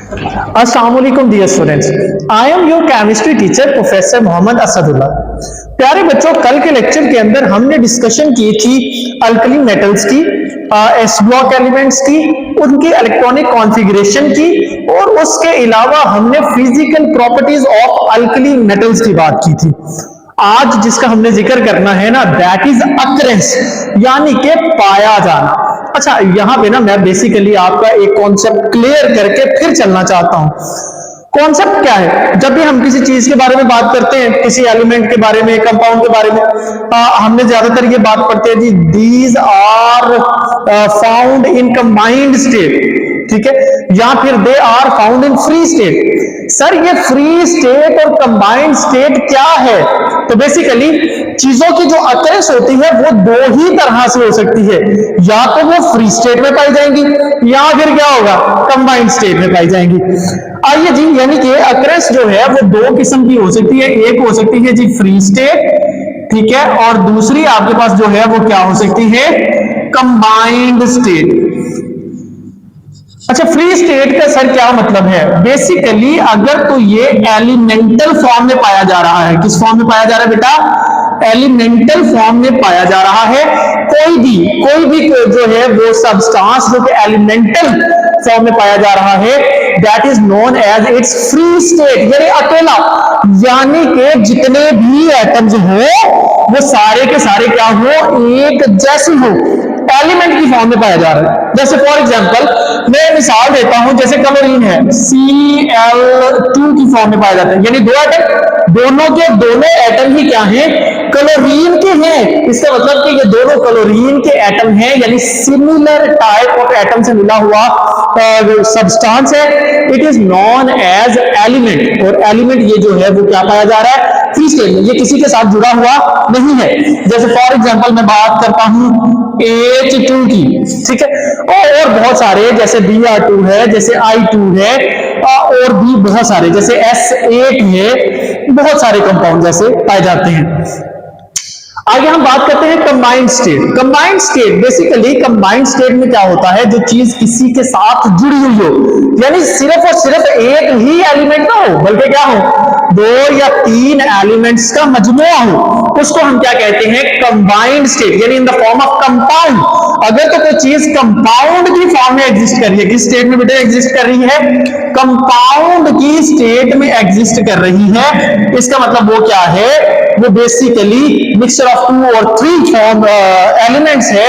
Assalamualaikum dear students. I am your chemistry teacher Professor Mohammad Asadullah. प्यारे बच्चों, कल के लेक्चर के अंदर हमने डिस्कशन की थी अल्कली मेटल्स की, एस ब्लॉक एलिमेंट्स की, उनकी इलेक्ट्रॉनिक कॉन्फ़िगरेशन की, और उसके अलावा हमने physical properties of alkali metals की बात की थी। आज जिसका हमने जिक्र करना है ना, दैट इज अकरेंस, यानी कि पाया जाना। अच्छा, यहां पे ना मैं बेसिकली आपका एक कॉन्सेप्ट क्लियर करके फिर चलना चाहता हूं। कॉन्सेप्ट क्या है? जब भी हम किसी चीज के बारे में बात करते हैं, किसी एलिमेंट के बारे में, कंपाउंड के बारे में, हमने ज्यादातर ये बात पढ़ते हैं जी, these are found in combined state, ठीक है, या फिर they are found in free state. Sir, ये फ्री स्टेट और कंबाइंड स्टेट क्या है? तो बेसिकली चीजों की जो अकरेंस होती है वो दो ही तरह से हो सकती है, या तो वो फ्री स्टेट में पाई जाएंगी या फिर क्या होगा, कंबाइंड स्टेट में पाई जाएंगी। आइए जी, यानी कि अकरेंस जो है वो दो किस्म की हो सकती है। एक हो सकती है जी फ्री स्टेट, ठीक है, और दूसरी आपके पास जो है वो क्या हो सकती है, कंबाइंड स्टेट। अच्छा, फ्री स्टेट का सर क्या मतलब है? बेसिकली अगर तो ये एलिमेंटल फॉर्म में पाया जा रहा है, किस फॉर्म में पाया जा रहा है बेटा? एलिमेंटल फॉर्म में पाया जा रहा है। कोई भी जो है वो सब्सटेंस जो कि एलिमेंटल फॉर्म में पाया जा रहा है, that is known as its free state, यानी अकेला, यानी कि जितने भी एटम्स हो वो सारे के सारे क्या हो, एक जैसे हो, एलिमेंट की फॉर्म में पाया जा रहा है। जैसे फॉर एग्जांपल मैं मिसाल देता हूं, जैसे क्लोरीन है, Cl2 की फॉर्म में पाया जाता है, यानी दो एटम, दोनों के दोनों एटम ही क्या हैं, क्लोरीन के हैं। इसका मतलब कि ये दोनों क्लोरीन के एटम हैं, यानी सिमिलर टाइप ऑफ एटम से मिला हुआ सब्सटेंस है। It is known as element, और एलिमेंट ये जो है वो क्या पाया जा रहा है, फ्री स्टेट में, ये किसी के साथ जुड़ा हुआ नहीं है। जैसे फॉर एग्जांपल मैं बात करता हूं H2 की, ठीक है, और बहुत सारे, जैसे Br2 है, जैसे I2 है, और भी बहुत सारे, जैसे S8 है, बहुत सारे कंपाउंड जैसे पाए जाते हैं। आगे हम बात करते हैं combined state. Combined state, basically combined state में क्या होता है, जो चीज किसी के साथ जुड़ी हुई हो, यानी सिर्फ और सिर्फ एक ही एलिमेंट ना हो, बल्कि क्या हो, दो या तीन एलिमेंट्स का मजमुआ हो, उसको हम क्या कहते हैं, कंबाइंड स्टेट, यानी इन द फॉर्म ऑफ कंपाउंड। अगर तो कोई चीज कंपाउंड की फॉर्म में एग्जिस्ट कर रही है, किस स्टेट में बेटा एग्जिस्ट कर रही है, कंपाउंड की स्टेट में एग्जिस्ट कर रही है, इसका मतलब वो क्या है, वो बेसिकली मिक्सचर ऑफ 2 और 3 फॉर्म एलिमेंट्स है,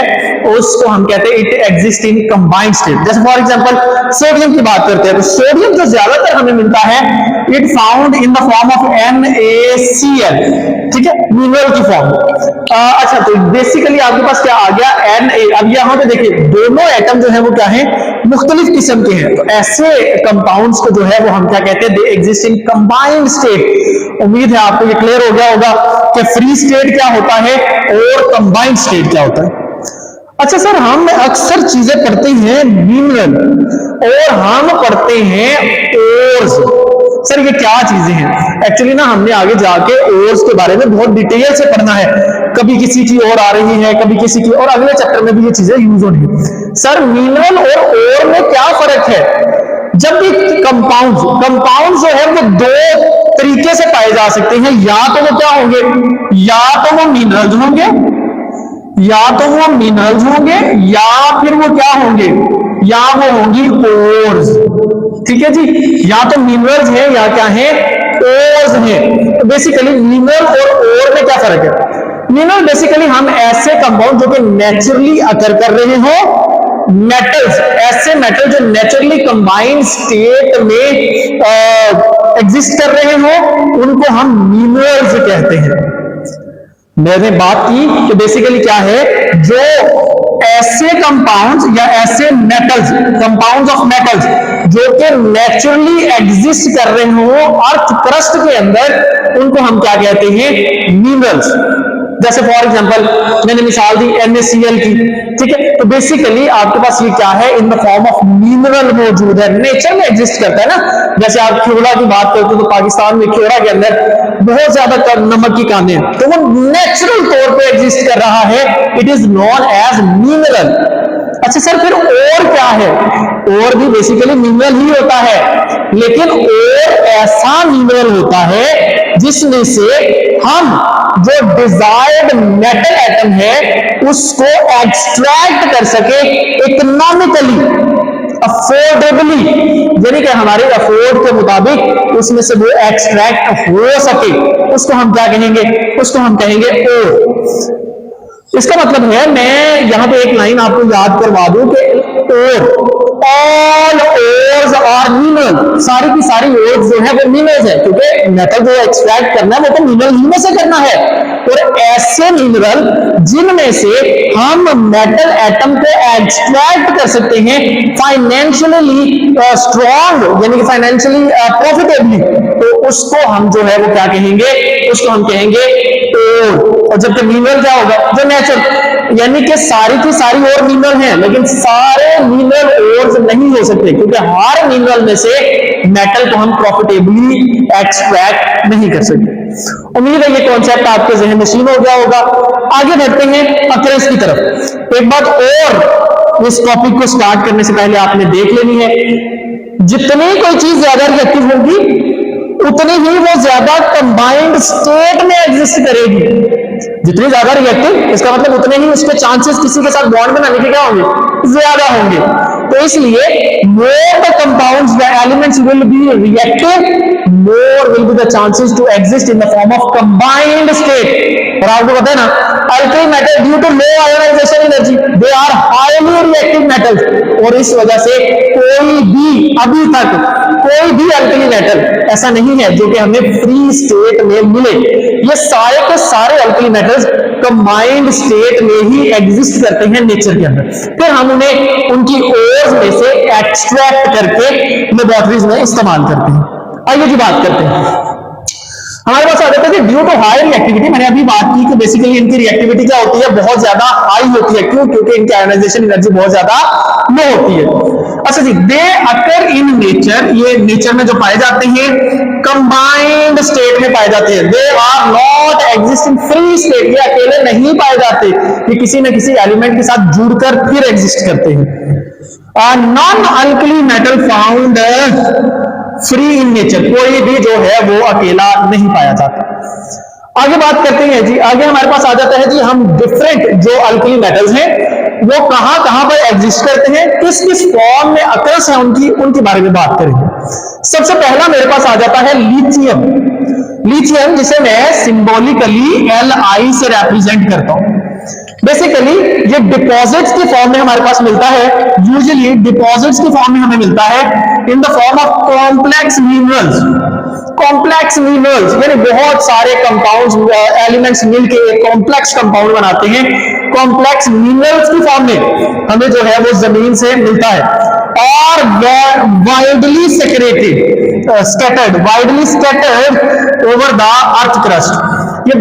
उसको हम कहते हैं it exist in combined state. जैसे फॉर एग्जांपल सोडियम की बात करते हैं, तो सोडियम जो ज्यादातर हमें मिलता है, it found in the form of NaCl, ठीक है, मिनरल की फॉर्म। अच्छा, तो बेसिकली आपके पास क्या आ गया, Na। अब यहां पे देखिए दोनों एटम जो है वो क्या है, मुख्तलिफ किस्म के हैं, तो ऐसे कंपाउंड्स को जो है वो हम क्या कहते हैं, दे एग्जिस्ट इन कंबाइंड स्टेट। उम्मीद है आपको ये क्लियर हो गया होगा कि फ्री स्टेट क्या होता है और कंबाइंड स्टेट क्या होता है। अच्छा सर, हम अक्सर चीजें पढ़ते हैं मिनरल और हम पढ़ते हैं ओर्स। सर ये क्या चीजें हैं? एक्चुअली ना हमने आगे जाके ओर्स के बारे में बहुत डिटेल से पढ़ना है, कभी किसी की और आ रही है, कभी किसी की, और अगले चैप्टर में भी ये चीजें यूज होनी है। सर मिनरल और ओर में क्या फर्क है? जब भी कंपाउंड जो है वो दो तरीके से पाए जा सकते हैं, या तो वो क्या होंगे, या तो वो मिनरल्स होंगे, या तो वो मिनरल्स होंगे, या फिर वो क्या होंगे, या वो होंगी ओर्स, ठीक है जी, या तो मिनरल्स है या क्या है, ओर्स है। तो बेसिकली मिनरल और ओर में क्या फर्क है? मिनरल बेसिकली हम ऐसे कंपाउंड जो कि नेचुरली अकर कर रहे हो, मेटल्स, ऐसे मेटल जो नेचुरली कंबाइंड स्टेट में एग्जिस्ट कर रहे हो, उनको हम मिनरल्स कहते हैं। मैंने बात की कि बेसिकली क्या है, जो ऐसे कंपाउंड्स या ऐसे मेटल्स, कंपाउंड्स ऑफ मेटल्स जो कि नेचुरली एग्जिस्ट कर रहे हो अर्थ क्रस्ट के अंदर, उनको हम क्या कहते हैं, मिनरल्स। जैसे फॉर एग्जांपल मैंने मिसाल दी NaCl की, ठीक है, तो बेसिकली आपके पास ये क्या है, इन द फॉर्म ऑफ मिनरल मौजूद है, नेचर में एग्जिस्ट करता है ना। जैसे आप खेवड़ा की बात करते हो, तो पाकिस्तान में खेवड़ा के अंदर बहुत ज्यादा नमक की कानें हैं, तो वो नेचुरल तौर पे एग्जिस्ट कर रहा है, it is known as mineral. अच्छा सर फिर और क्या है? और भी बेसिकली मिनरल ही होता है, लेकिन और ऐसा मिनरल होता है जिसमें से हम जो डिजायर्ड मेटल एटम है उसको एक्सट्रैक्ट कर सके इकोनॉमिकली, अफोर्डेबली, यानी कि हमारे अफोर्ड के मुताबिक उसमें से वो एक्सट्रैक्ट हो सके, उसको हम क्या कहेंगे? उसको हम कहेंगे ओर। इसका मतलब है, मैं यहां पे एक लाइन आपको याद करवा दूं कि ओर, ऑल ओर्स आर मिनरल, सारी की सारी ओर्स जो है वो मिनरल्स है, क्योंकि मेटल जो एक्सट्रैक्ट करना है वो तो मिनरल ही में से करना है। और ऐसे मिनरल जिनमें से हम मेटल एटम को एक्सट्रैक्ट कर सकते हैं फाइनेंशियली स्ट्रॉन्ग, यानी कि फाइनेंशियली प्रॉफिटेबली, तो उसको हम जो है वो क्या कहेंगे? उसको हम कहेंगे ओर। और जबकि मिनरल क्या होगा? जो नेचुरल, यानी कि सारी की सारी और मिनरल हैं, लेकिन सारे मिनरल और नहीं हो सकते, क्योंकि हर मिनरल में से मेटल को हम प्रॉफिटेबली एक्सट्रैक्ट नहीं कर सकते। उम्मीद है ये कॉन्सेप्ट आपके जहन नशीन हो गया होगा। आगे बढ़ते हैं अकरेंस की तरफ। एक बात और इस टॉपिक को स्टार्ट करने से पहले आपने देख लेनी है, जितनी कोई चीज ज्यादा रिएक्टिव होगी उतनी ही वो ज्यादा कंबाइंड स्टेट में एग्जिस्ट करेगी। जितनी ज्यादा रिएक्टिव, इसका मतलब उतने ही उसके चांसेस किसी के साथ बॉन्ड बनाने के क्या होंगे? ज्यादा होंगे। तो इसलिए more the compounds the elements will be reactive, more will be the chances to exist in the form of combined state. और आपको पता है ना, alkali metal due to low ionisation energy they are highly reactive metals, और इस वजह से कोई भी अभी तक कोई भी अल्कली मेटल ऐसा नहीं है जो कि हमें फ्री स्टेट में मिले। ये सारे के सारे अल्कली मेटल्स कंबाइंड स्टेट में ही एग्जिस्ट करते हैं नेचर के अंदर, फिर हम उन्हें उनकी ओर्स में से एक्सट्रैक्ट करके लेबोरेटरीज में इस्तेमाल करते हैं। आइए जी बात करते हैं। हमारे पास आ जाता है कि ड्यू टू हाई रिएक्टिविटी, मैंने अभी बात की कि बेसिकली इनकी रिएक्टिविटी क्या होती है? बहुत ज्यादा हाई होती है। क्यों? क्योंकि इनकी आयोनाइजेशन एनर्जी बहुत ज्यादा लो होती है। अच्छा जी, दे अकर इन नेचर, ये नेचर में जो पाए जाते हैं कंबाइंड स्टेट में पाए जाते हैं। They are not exist in free state, ये अकेले नहीं पाए जाते, ये किसी न किसी एलिमेंट के साथ जुड़कर फिर एग्जिस्ट करते हैं। Non alkali metal found free in nature, कोई भी जो है वो अकेला नहीं पाया जाता। आगे बात करते हैं जी। आगे हमारे पास आ जाता है जी, हम डिफरेंट जो अल्कली मेटल्स हैं वो कहां कहां पर एग्जिस्ट करते हैं, किस किस फॉर्म में अकर्स है उनके बारे में बात करेंगे। सबसे पहला मेरे पास आ जाता है लिथियम। लिथियम जिसे मैं सिंबॉलिकली Li से रिप्रेजेंट करता हूं। बेसिकली ये डिपॉजिट्स की फॉर्म में हमारे पास मिलता है। यूजुअली डिपॉजिट्स की फॉर्म में हमें मिलता है इन the form of complex minerals. Complex minerals यानी बहुत सारे कंपाउंड्स, एलिमेंट्स मिलके एक कॉम्प्लेक्स कंपाउंड बनाते हैं। कॉम्प्लेक्स मिनरल्स की फॉर्म में हमें जो है वो जमीन से मिलता है, और widely secreted, widely scattered over the earth crust. ये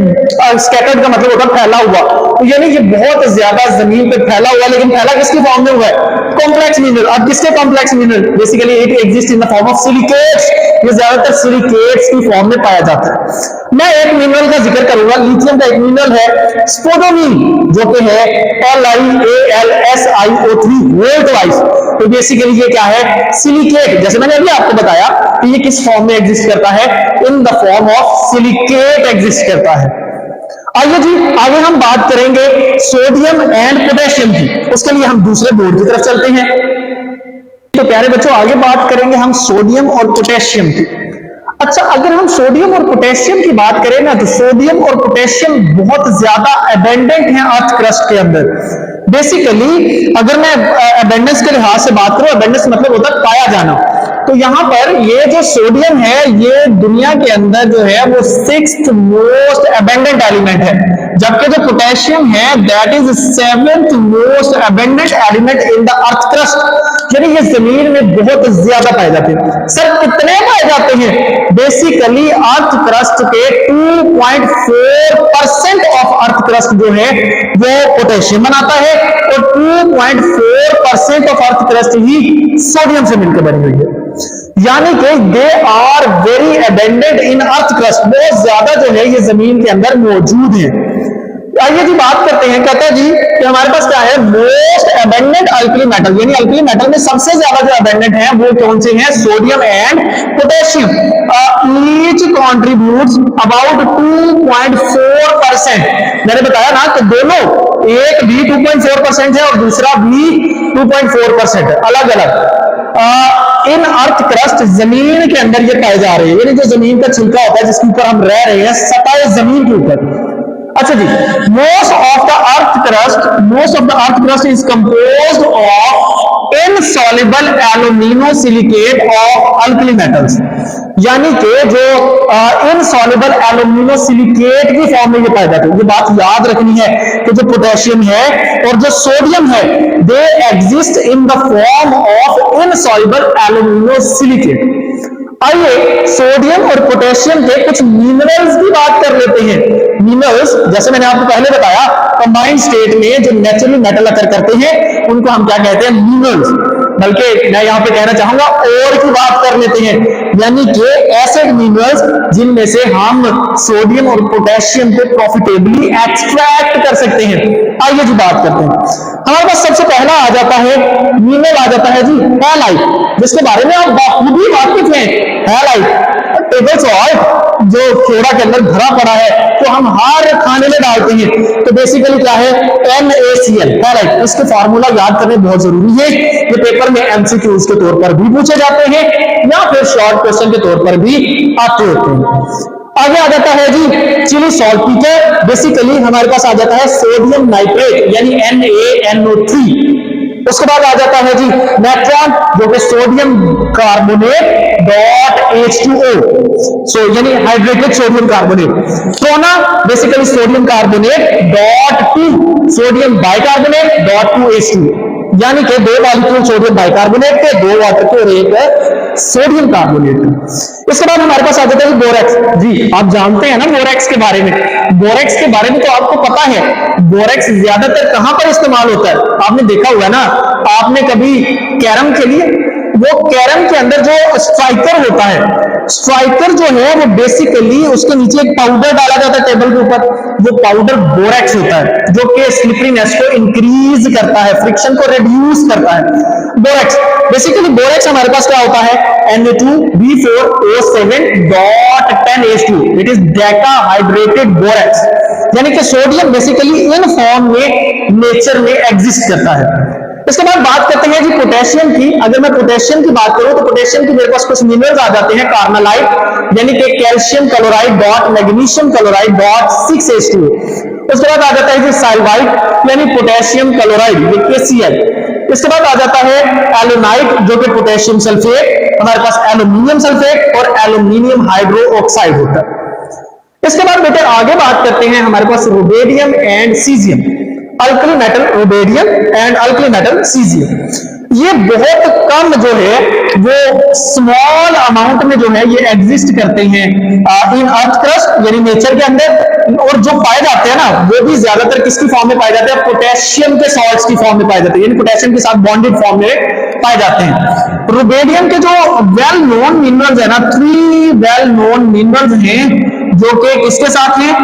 स्कैटर्ड का मतलब होता है फैला हुआ, तो यानी ये बहुत ज्यादा जमीन पे फैला हुआ, लेकिन फैला किसकी फॉर्म में हुआ है? Complex mineral. अब किसके complex mineral? Basically it exist in the form of silicates. ये ज्यादातर सिलिकेट्स की फॉर्म में पाया जाता है। मैं एक मिनरल का जिक्र करूंगा, लिथियम का एक मिनरल है स्पोडोमीन, जो कि है LiAlSiO3 वोल्ट वाइज। तो बेसिकली ये क्या है? सिलिकेट। जैसे मैंने अभी आपको बताया कि ये किस फॉर्म में एग्जिस्ट करता है? इन the form of silicate exist करता है। आइए जी, आगे हम बात करेंगे सोडियम एंड पोटेशियम की। उसके लिए हम दूसरे बोर्ड की तरफ चलते हैं। तो प्यारे बच्चों, आगे बात करेंगे हम सोडियम और पोटेशियम की। अच्छा, अगर हम सोडियम और पोटेशियम की बात करें ना, तो सोडियम और पोटेशियम बहुत ज्यादा अबेंडेंट हैं अर्थ क्रस्ट के अंदर। बेसिकली अगर मैं अबेंडेंस के लिहाज से बात करूं, अबेंडेंस मतलब होता है पाया जाना, तो यहां पर ये जो सोडियम है ये दुनिया के अंदर जो है वो 6th मोस्ट अबेंडेंट एलिमेंट है, जबकि जो पोटेशियम है that is 7th most abundant element in the earth crust. यानी ये जमीन में बहुत ज्यादा पाए जाते हैं। सर कितने पाए जाते हैं? बेसिकली अर्थ क्रस्ट के 2.4% ऑफ अर्थ क्रस्ट जो है वो पोटेशियम बनाता है, और 2.4% ऑफ अर्थ क्रस्ट ही सोडियम से मिलकर बनी हुई है। यानी कि they are very abundant in earth crust, बहुत ज्यादा जो है ये जमीन के अंदर मौजूद है। आइए जी बात करते हैं। कहता है जी कि हमारे पास क्या है? मोस्ट अबेंडेंट अल्कली मेटल, यानी अल्कली मेटल में सबसे ज्यादा जो अबेंडेंट है वो कौन से हैं? Sodium and potassium. Each contributes about 2.4%। मैंने बताया ना कि दोनों, एक भी 2.4% है और दूसरा भी 2.4% है, अलग अलग। इन अर्थ क्रस्ट, जमीन के अंदर ये पाए जा रहे हैं, यानी जो जमीन का छिलका होता है जिसके ऊपर हम रह रहे हैं, सतह जमीन के ऊपर। अच्छा जी, most of the earth crust is composed of insoluble aluminosilicate of alkali metals, यानी कि जो इनसॉल्युबल एल्यूमिनोसिलिकेट की फॉर्म में ये पाए जाते हैं। ये बात याद रखनी है कि जो पोटेशियम है और जो सोडियम है, they exist in the form of insoluble aluminosilicate. आइए सोडियम और पोटेशियम के कुछ मिनरल्स की बात कर लेते हैं। मिनरल्स, जैसे मैंने आपको पहले बताया, कंबाइंड स्टेट में जो नेचुरली मेटल अकर करते हैं उनको हम क्या कहते हैं? मिनरल्स। बल्कि मैं यहां पे कहना चाहूंगा और की बात कर लेते हैं, यानी कि ऐसे मिनरल्स जिनमें से हम सोडियम और पोटेशियम को प्रॉफिटेबली एक्सट्रैक्ट कर सकते हैं। आइए जी बात करते हैं। हमारे पास सबसे पहला आ जाता है मिनरल, आ जाता है जी हैलाइट, जिसके बारे में आप बखूबी वाकिफ हैं। हैलाइट टेबल सॉल्ट जो खेड़ा के अंदर भरा पड़ा है, तो हम हर खाने में डालते हैं। तो बेसिकली क्या है? NaCl, highlight. इसके फार्मूला याद करने बहुत जरूरी है, ये पेपर में MCQs के तौर पर भी पूछे जाते हैं या फिर शॉर्ट क्वेश्चन के तौर पर भी आते होते हैं। आगे आ जाता है जी चिली सॉल्टपीटर। बेसिकली हमारे पास आ जाता है सोडियम नाइट्रेट, यानी NaNO3। उसके बाद आ जाता है जी नेट्रॉन, जो कि सोडियम कार्बोनेट .H2O, सो यानी hydrated sodium carbonate. Trona basically sodium carbonate .2 sodium bicarbonate .2H2, यानी कि 2 मॉलिक्यूल सोडियम बाइकार्बोनेट के, 2 वाटर के और 1 सोडियम कार्बोनेट। इसके बाद हमारे पास आ जाता है बोरेक्स। जी आप जानते हैं ना बोरेक्स के बारे में। बोरेक्स के बारे में तो आपको पता है, बोरेक्स ज्यादातर कहां पर इस्तेमाल होता है? आपने देखा हुआ ना, आपने कभी कैरम खेली है? वो कैरम के अंदर जो स्ट्राइकर होता है, स्ट्राइकर जो है वो बेसिकली उसके नीचे एक पाउडर डाला जाता है टेबल के ऊपर, वो पाउडर बोरेक्स होता है, जो कि स्लिपरीनेस को इंक्रीज करता है, फ्रिक्शन को रिड्यूस करता है। बोरेक्स बेसिकली, बोरेक्स हमारे पास क्या होता है? Na2B4O7.10H2, इट इज डेकाहाइड्रेटेड बोरेक्स, यानी कि सोडियम बेसिकली इन फॉर्म में नेचर में एग्जिस्ट करता है। इसके बाद बात करते हैं जी पोटेशियम की। अगर मैं पोटेशियम की बात करूं तो पोटेशियम की मेरे पास कुछ मिनरल्स आ जाते हैं कार्मेलाइट, यानी कि calcium chloride magnesium chloride .6H2। उसके बाद आ जाता है जी साइलवाइट, यानी पोटेशियम क्लोराइड, ये KCl। इसके बाद आ जाता है एलुनाइट, जो कि पोटेशियम सल्फेट, हमारे पास एल्यूमिनियम सल्फेट और एल्यूमिनियम हाइड्रोक्साइड होता है। इसके बाद बेटे आगे बात करते हैं हमारे पास rubidium and caesium. Alkali metal rubidium and alkali metal caesium, ये बहुत कम जो है वो स्मॉल अमाउंट में जो है ये एग्जिस्ट करते हैं इन अर्थ क्रस्ट, यानी नेचर के अंदर। और जो पाए जाते हैं ना, वो भी ज्यादातर किसकी फॉर्म में पाए जाते हैं? पोटेशियम के सॉल्ट्स की फॉर्म में पाए जाते हैं, यानी पोटेशियम के साथ बॉन्डेड फॉर्म में पाए जाते हैं। रुबेडियम के जो वेल नोन मिनरल्स है ना, 3 वेल नोन मिनरल्स हैं जो कि किसके साथ हैं?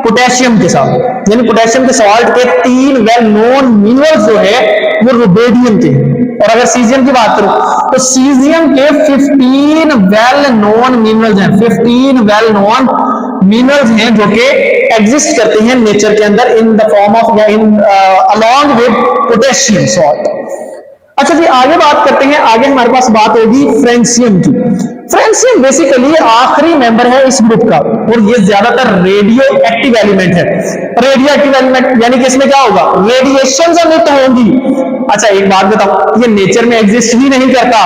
पोटेशियम के साथ, यानी पोटेशियम के सॉल्ट के 3 वेल नोन मिनरल्स जो है वो रुबेडियम के। और अगर सीजियम की बात करूं तो सीजियम के 15 वेल नोन मिनरल्स हैं, 15 वेल नोन मिनरल्स हैं जो कि एग्जिस्ट करते हैं नेचर के अंदर इन द फॉर्म ऑफ या इन अलोंग विद पोटेशियम सॉल्ट। अच्छा जी आगे बात करते हैं। आगे हमारे पास बात होगी फ्रेंशियम की। फ्रेंशियम बेसिकली आखिरी मेंबर है इस ग्रुप का, और ये ज्यादातर रेडियो एक्टिव एलिमेंट है। रेडियो एक्टिव एलिमेंट यानी कि इसमें क्या होगा? रेडिएशन एमिट होंगी। अच्छा एक बात बताओ, ये नेचर में एग्जिस्ट ही नहीं करता,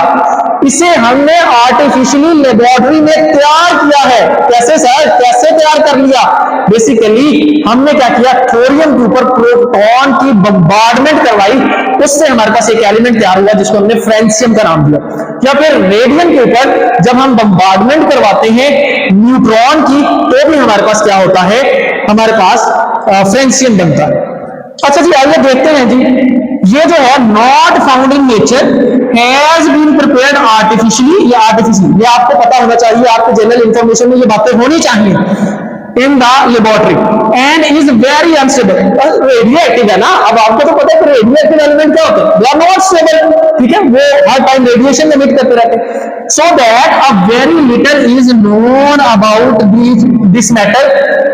इसे हमने आर्टिफिशियली लेबोरेटरी में तैयार किया है। कैसे सर, कैसे तैयार कर लिया? बेसिकली हमने क्या किया, थोरियम के ऊपर प्रोटॉन की बम्बार्डमेंट करवाई, उससे हमारे पास एक एलिमेंट तैयार हुआ जिसको हमने फ्रेंशियम का नाम दिया। या फिर रेडियम के ऊपर जब हम बम्बार्डमेंट करवाते हैं न्यूट्रॉन की, तो भी हमारे पास क्या होता है, हमारे पास फ्रेंशियम बनता है। अच्छा जी आइए देखते हैं जी, ये जो है not found in nature, has been prepared artificially. ये आर्टिफिशियली, ये आपको पता होना चाहिए, आपके जनरल इंफॉर्मेशन में ये बातें होनी चाहिए। In the laboratory and is very unstable. Radio active है ना, अब आपको तो पता है कि रेडियो एक्टिव एलिमेंट क्या होते हैं, दे आर नॉट स्टेबल, ठीक है, वो हर टाइम रेडिएशन एमिट करते रहते हैं। So that a very little is known about this metal,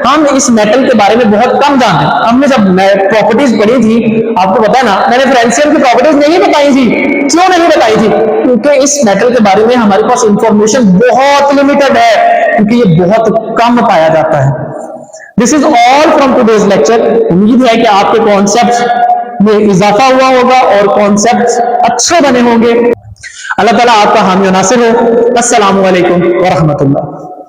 हम इस मेटल के बारे में बहुत कम जानते हैं। हमने जब प्रॉपर्टीज पढ़ी थी, आपको पता है ना, मैंने फ्रेंसियम की प्रॉपर्टीज नहीं बताई थी। क्यों नहीं बताई थी? क्योंकि इस मेटल के बारे में हमारे पास इंफॉर्मेशन बहुत लिमिटेड है, क्योंकि ये बहुत कम पाया जाता है। This is all from today's lecture. उम्मीद है कि आपके कॉन्सेप्ट में इजाफा हुआ होगा और कॉन्सेप्ट अच्छे बने होंगे। अल्लाह ताला आपका हामी नासिर हो। अस्सलामु अलैकुम व रहमतुल्लाह।